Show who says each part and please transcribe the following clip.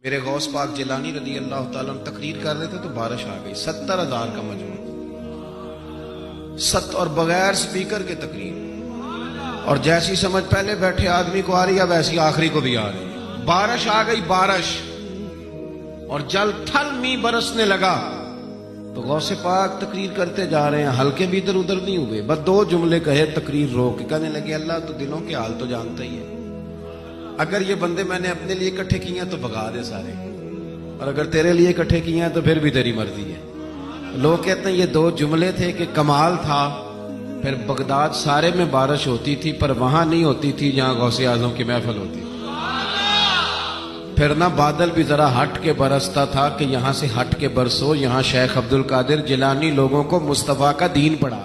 Speaker 1: میرے غوث پاک جیلانی رضی اللہ تعالیٰ عنہ تقریر کر رہے تھے تو بارش آ گئی، 70,000 کا مجموعہ، اور بغیر سپیکر کے تقریر، اور جیسی سمجھ پہلے بیٹھے آدمی کو آ رہی ہے ویسی آخری کو بھی آ رہی ہے۔ بارش آ گئی، بارش، اور جل تھل می برسنے لگا تو غوث پاک تقریر کرتے جا رہے ہیں، ہلکے بھی ادھر ادھر نہیں ہوئے، بس 2 جملے کہے، تقریر روک کے کہنے لگے اللہ تو دلوں کے حال تو جانتا ہی ہے، اگر یہ بندے میں نے اپنے لیے اکٹھے کیے ہیں تو بھگا دے سارے، اور اگر تیرے لیے اکٹھے کیے ہیں تو پھر بھی تیری مرضی ہے۔ لوگ کہتے ہیں یہ 2 جملے تھے کہ کمال تھا، پھر بغداد سارے میں بارش ہوتی تھی پر وہاں نہیں ہوتی تھی جہاں غوث اعظم کی محفل ہوتی تھی، پھر نہ بادل بھی ذرا ہٹ کے برستا تھا کہ یہاں سے ہٹ کے برسو، یہاں شیخ عبد القادر جیلانی لوگوں کو مصطفیٰ کا دین پڑھا۔